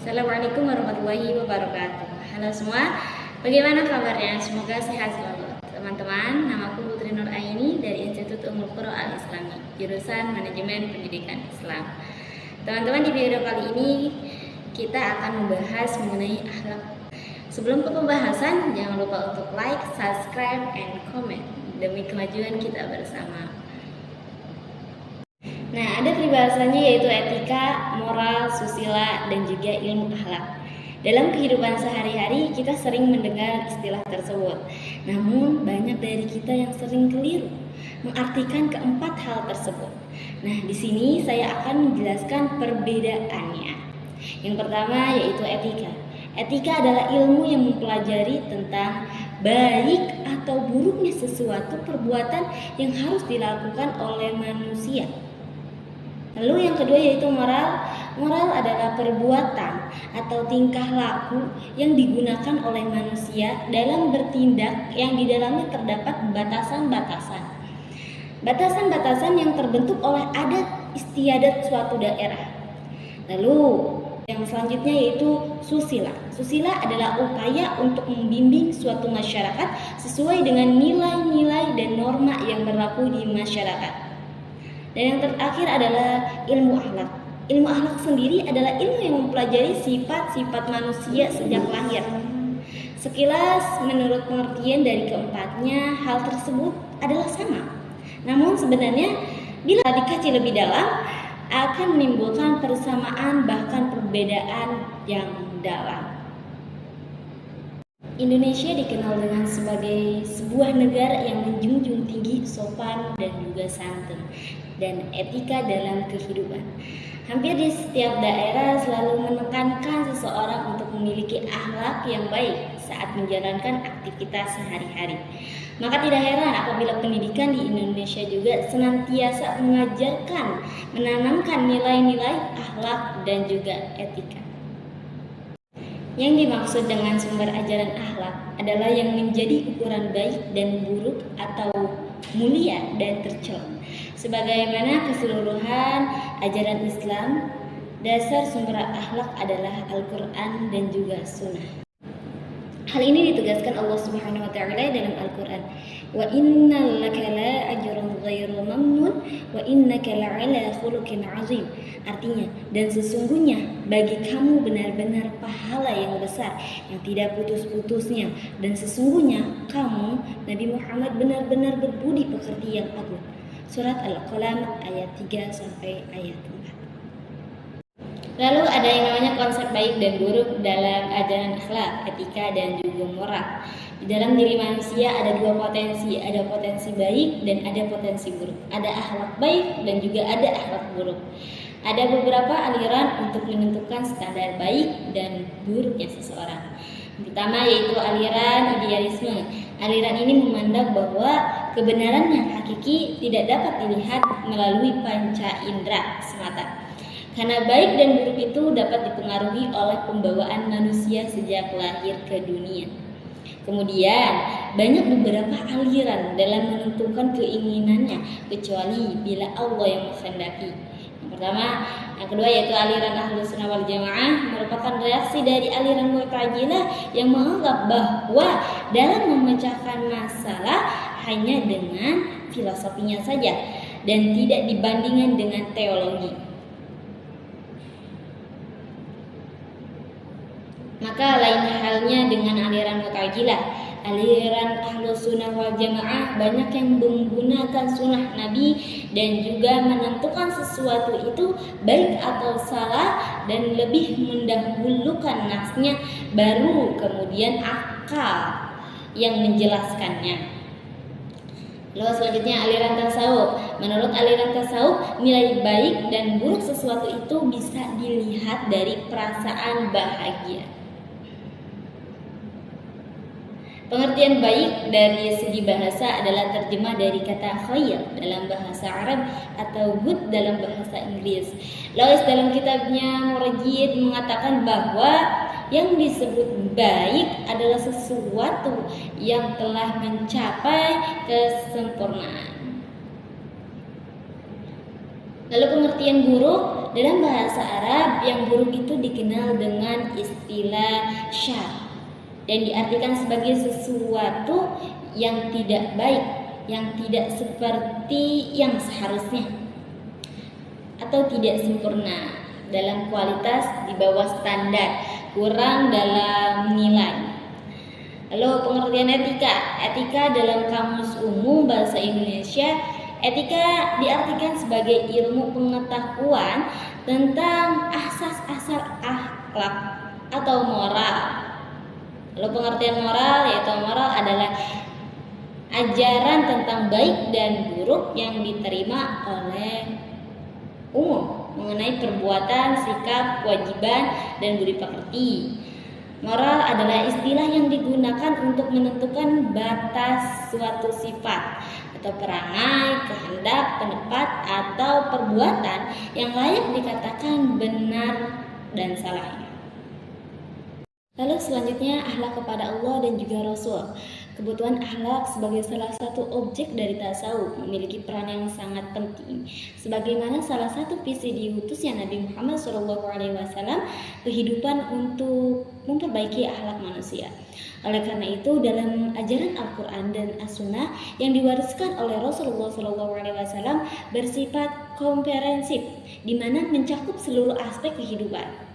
Assalamualaikum warahmatullahi wabarakatuh. Halo semua, bagaimana kabarnya? Semoga sehat selalu. Teman-teman, namaku Putri Nur Aini dari Institut Ummul Qura Al-Islami, jurusan Manajemen Pendidikan Islam. Teman-teman, di video kali ini kita akan membahas mengenai akhlak. Sebelum ke pembahasan, jangan lupa untuk like, subscribe, and comment demi kemajuan kita bersama. Nah, ada peribahasanya yaitu etika, moral, susila, dan juga ilmu akhlak. Dalam kehidupan sehari-hari kita sering mendengar istilah tersebut. Namun banyak dari kita yang sering keliru mengartikan keempat hal tersebut. Nah, di sini saya akan menjelaskan perbedaannya. Yang pertama yaitu etika. Etika adalah ilmu yang mempelajari tentang baik atau buruknya sesuatu perbuatan yang harus dilakukan oleh manusia. Lalu yang kedua yaitu moral. Moral adalah perbuatan atau tingkah laku yang digunakan oleh manusia dalam bertindak yang di dalamnya terdapat batasan-batasan. Batasan-batasan yang terbentuk oleh adat istiadat suatu daerah. Lalu yang selanjutnya yaitu susila. Susila adalah upaya untuk membimbing suatu masyarakat sesuai dengan nilai-nilai dan norma yang berlaku di masyarakat. Dan yang terakhir adalah ilmu akhlak. Ilmu akhlak sendiri adalah ilmu yang mempelajari sifat-sifat manusia sejak lahir. Sekilas menurut pengertian dari keempatnya, hal tersebut adalah sama. Namun sebenarnya bila dikaji lebih dalam akan menimbulkan persamaan bahkan perbedaan yang dalam. Indonesia dikenal dengan sebagai sebuah negara yang menjunjung tinggi sopan dan juga santun dan etika dalam kehidupan. Hampir di setiap daerah selalu menekankan seseorang untuk memiliki akhlak yang baik saat menjalankan aktivitas sehari-hari. Maka tidak heran apabila pendidikan di Indonesia juga senantiasa mengajarkan, menanamkan nilai-nilai akhlak dan juga etika. Yang dimaksud dengan sumber ajaran akhlak adalah yang menjadi ukuran baik dan buruk atau mulia dan tercela. Sebagaimana keseluruhan ajaran Islam, dasar sumber akhlak adalah Al-Quran dan juga Sunnah. Hal ini ditegaskan Allah Subhanahu wa taala dalam Al-Qur'an. Wa innal laka la ajrun ghairu mamnun wa innaka la'ala khuluqin 'azim. Artinya, dan sesungguhnya bagi kamu benar-benar pahala yang besar yang tidak putus-putusnya, dan sesungguhnya kamu Nabi Muhammad benar-benar berbudi pekerti yang agung. Surat Al-Qalam ayat 3 sampai ayat 4. Lalu ada yang namanya konsep baik dan buruk dalam ajaran akhlak, etika, dan juga moral. Di dalam diri manusia ada dua potensi, ada potensi baik dan ada potensi buruk. Ada akhlak baik dan juga ada akhlak buruk. Ada beberapa aliran untuk menentukan standar baik dan buruknya seseorang. Yang pertama yaitu aliran idealisme. Aliran ini memandang bahwa kebenaran yang hakiki tidak dapat dilihat melalui panca indera semata. Karena baik dan buruk itu dapat dipengaruhi oleh pembawaan manusia sejak lahir ke dunia. Kemudian, banyak beberapa aliran dalam menentukan keinginannya, kecuali bila Allah yang menghendaki. Yang pertama, yang kedua yaitu aliran Ahlus Sunnah wal Jamaah merupakan reaksi dari aliran Mu'tazilah yang menganggap bahwa dalam memecahkan masalah hanya dengan filosofinya saja dan tidak dibandingkan dengan teologi. Maka lain halnya dengan aliran Mu'tazilah. Aliran Ahlus Sunnah wal Jamaah banyak yang menggunakan sunnah Nabi dan juga menentukan sesuatu itu baik atau salah dan lebih mendahulukan nasnya baru kemudian akal yang menjelaskannya. Lalu selanjutnya aliran tasawuf. Menurut aliran tasawuf, nilai baik dan buruk sesuatu itu bisa dilihat dari perasaan bahagia. Pengertian baik dari segi bahasa adalah terjemah dari kata khair dalam bahasa Arab atau good dalam bahasa Inggris. Lois dalam kitabnya Murajid mengatakan bahwa yang disebut baik adalah sesuatu yang telah mencapai kesempurnaan. Lalu pengertian buruk dalam bahasa Arab, yang buruk itu dikenal dengan istilah syarr dan diartikan sebagai sesuatu yang tidak baik, yang tidak seperti yang seharusnya atau tidak sempurna, dalam kualitas di bawah standar, kurang dalam nilai. Lalu pengertian etika. Etika dalam Kamus Umum Bahasa Indonesia, etika diartikan sebagai ilmu pengetahuan tentang asas-asas akhlak atau moral. Lalu pengertian moral, yaitu moral adalah ajaran tentang baik dan buruk yang diterima oleh umum mengenai perbuatan, sikap, kewajiban, dan budi pekerti. Moral adalah istilah yang digunakan untuk menentukan batas suatu sifat atau perangai, kehendak, pendapat, atau perbuatan yang layak dikatakan benar dan salah. Lalu selanjutnya akhlak kepada Allah dan juga Rasul. Kebutuhan akhlak sebagai salah satu objek dari tasawuf memiliki peran yang sangat penting. Sebagaimana salah satu visi diutusnya Nabi Muhammad SAW, kehidupan untuk memperbaiki akhlak manusia. Oleh karena itu, dalam ajaran Al-Quran dan As-Sunnah yang diwariskan oleh Rasulullah SAW bersifat komprehensif, di mana mencakup seluruh aspek kehidupan.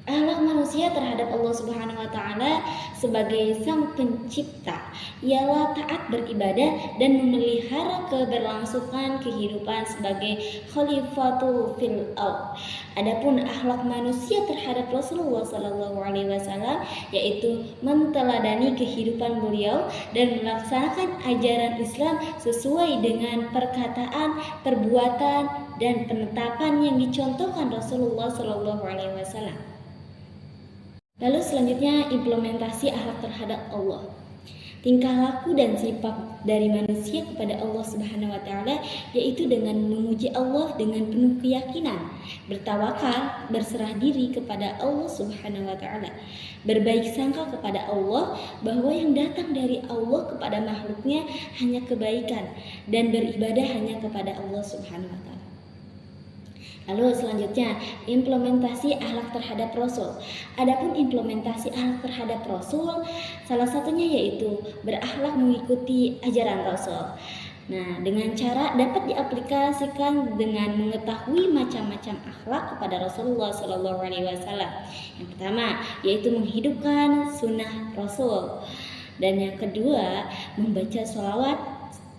Akhlak manusia terhadap Allah Subhanahu wa Ta'ala sebagai Sang Pencipta ialah taat beribadah dan memelihara keberlangsungan kehidupan sebagai khalifatul fil ardh. Adapun akhlak manusia terhadap Rasulullah SAW yaitu menteladani kehidupan beliau dan melaksanakan ajaran Islam sesuai dengan perkataan, perbuatan, dan penetapan yang dicontohkan Rasulullah SAW. Lalu selanjutnya implementasi akhlak terhadap Allah. Tingkah laku dan sifat dari manusia kepada Allah Subhanahu wa Ta'ala yaitu dengan memuji Allah dengan penuh keyakinan, bertawakal, berserah diri kepada Allah Subhanahu wa Ta'ala, berbaik sangka kepada Allah bahwa yang datang dari Allah kepada makhluknya hanya kebaikan, dan beribadah hanya kepada Allah Subhanahu wa Ta'ala. Lalu selanjutnya implementasi akhlak terhadap Rasul. Adapun implementasi akhlak terhadap Rasul, salah satunya yaitu berakhlak mengikuti ajaran Rasul. Nah, dengan cara dapat diaplikasikan dengan mengetahui macam-macam akhlak kepada Rasulullah SAW. Yang pertama yaitu menghidupkan sunnah Rasul, dan yang kedua membaca sholawat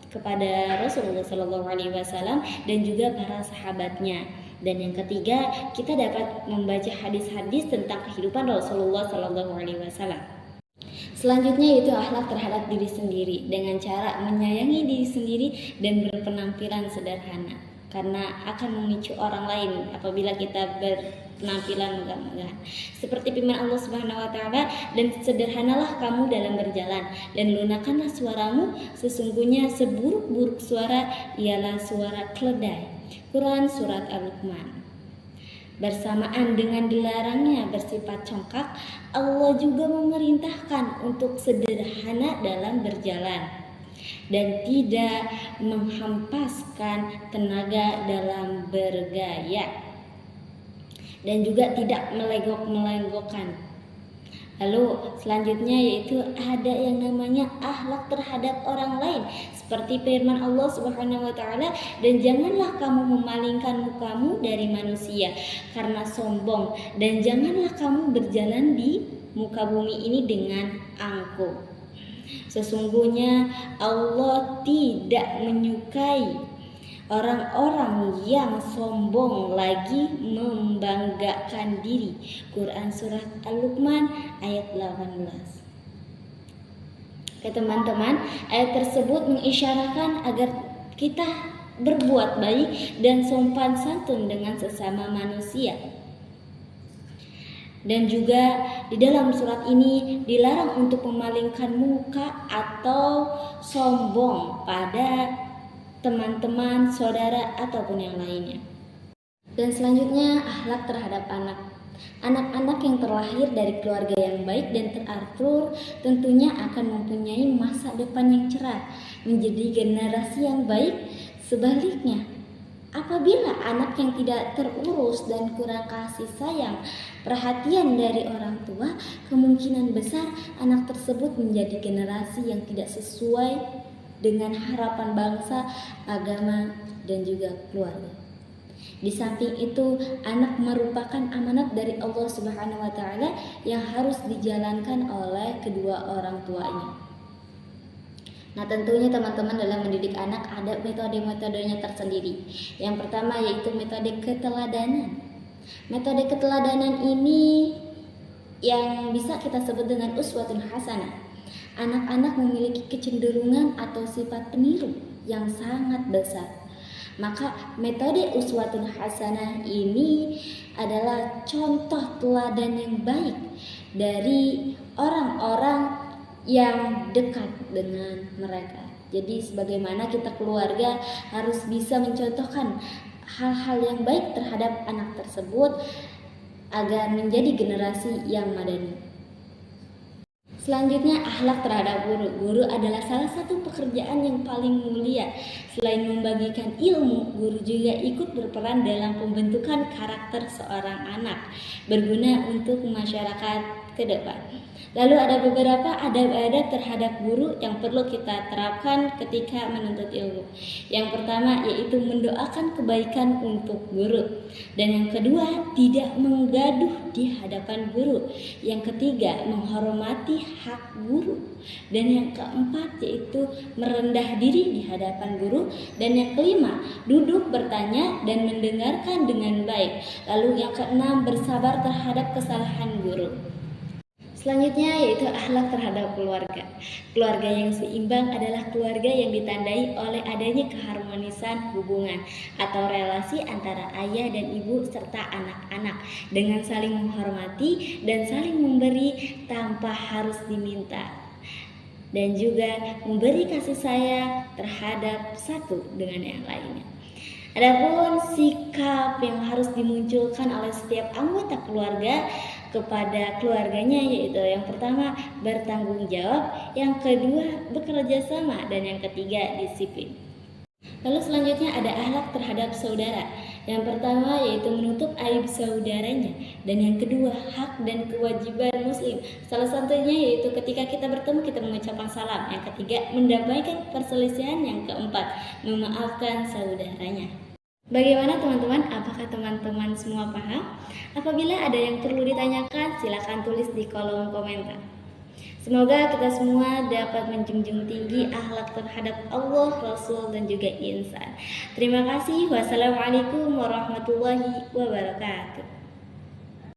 kepada Rasulullah SAW dan juga para sahabatnya. Dan yang ketiga, kita dapat membaca hadis-hadis tentang kehidupan Rasulullah SAW. Selanjutnya yaitu akhlak terhadap diri sendiri dengan cara menyayangi diri sendiri dan berpenampilan sederhana, karena akan memicu orang lain apabila kita berpenampilan megah-megahan. Seperti firman Allah Subhanahu wa Ta'ala, dan sederhanalah kamu dalam berjalan dan lunakkanlah suaramu, sesungguhnya seburuk-buruk suara ialah suara keledai. Quran Surat Al-Luqman. Bersamaan dengan dilarangnya bersifat congkak, Allah juga memerintahkan untuk sederhana dalam berjalan dan tidak menghempaskan tenaga dalam bergaya, dan juga tidak melenggok-melenggokkan. Lalu selanjutnya yaitu ada yang namanya akhlak terhadap orang lain, seperti firman Allah Subhanahu wa Ta'ala, dan janganlah kamu memalingkan mukamu dari manusia karena sombong, dan janganlah kamu berjalan di muka bumi ini dengan angkuh. Sesungguhnya Allah tidak menyukai orang-orang yang sombong lagi membanggakan diri. Quran Surat Al-Luqman ayat 18. Oke teman-teman, ayat tersebut mengisyaratkan agar kita berbuat baik dan sopan santun dengan sesama manusia. Dan juga di dalam surat ini dilarang untuk memalingkan muka atau sombong pada teman-teman, saudara, ataupun yang lainnya. Dan selanjutnya akhlak terhadap anak. Anak-anak yang terlahir dari keluarga yang baik dan teratur tentunya akan mempunyai masa depan yang cerah, menjadi generasi yang baik. Sebaliknya, Apabila anak yang tidak terurus dan kurang kasih sayang, perhatian dari orang tua, kemungkinan besar anak tersebut menjadi generasi yang tidak sesuai dengan harapan bangsa, agama, dan juga keluarga. Di samping itu, anak merupakan amanat dari Allah Subhanahu wa taala yang harus dijalankan oleh kedua orang tuanya. Nah, tentunya teman-teman dalam mendidik anak ada metode-metodenya tersendiri. Yang pertama yaitu metode keteladanan. Metode keteladanan ini yang bisa kita sebut dengan uswatun hasanah. Anak-anak memiliki kecenderungan atau sifat peniru yang sangat besar. Maka metode uswatun hasanah ini adalah contoh teladan yang baik dari orang-orang yang dekat dengan mereka. Jadi sebagaimana kita keluarga harus bisa mencontohkan hal-hal yang baik terhadap anak tersebut agar menjadi generasi yang madani. Selanjutnya, akhlak terhadap guru. Guru adalah salah satu pekerjaan yang paling mulia. Selain membagikan ilmu, guru juga ikut berperan dalam pembentukan karakter seorang anak, berguna untuk masyarakat ke depan. Lalu ada beberapa adab-adab terhadap guru yang perlu kita terapkan ketika menuntut ilmu. Yang pertama yaitu mendoakan kebaikan untuk guru. Dan yang kedua, tidak menggaduh di hadapan guru. Yang ketiga, menghormati hak guru. Dan yang keempat yaitu merendah diri di hadapan guru. Dan yang kelima, duduk bertanya dan mendengarkan dengan baik. Lalu yang keenam, bersabar terhadap kesalahan guru. Selanjutnya yaitu akhlak terhadap keluarga. Keluarga yang seimbang adalah keluarga yang ditandai oleh adanya keharmonisan hubungan atau relasi antara ayah dan ibu serta anak-anak dengan saling menghormati dan saling memberi tanpa harus diminta, dan juga memberi kasih sayang terhadap satu dengan yang lainnya. Adapun sikap yang harus dimunculkan oleh setiap anggota keluarga kepada keluarganya yaitu yang pertama bertanggung jawab, yang kedua bekerja sama, dan yang ketiga disiplin. Lalu selanjutnya ada akhlak terhadap saudara. Yang pertama yaitu menutup aib saudaranya, dan yang kedua hak dan kewajiban muslim. Salah satunya yaitu ketika kita bertemu kita mengucapkan salam. Yang ketiga mendamaikan perselisihan. Yang keempat memaafkan saudaranya. Bagaimana teman-teman? Apakah teman-teman semua paham? Apabila ada yang perlu ditanyakan, silakan tulis di kolom komentar. Semoga kita semua dapat menjunjung tinggi akhlak terhadap Allah, Rasul, dan juga insan. Terima kasih. Wassalamualaikum warahmatullahi wabarakatuh.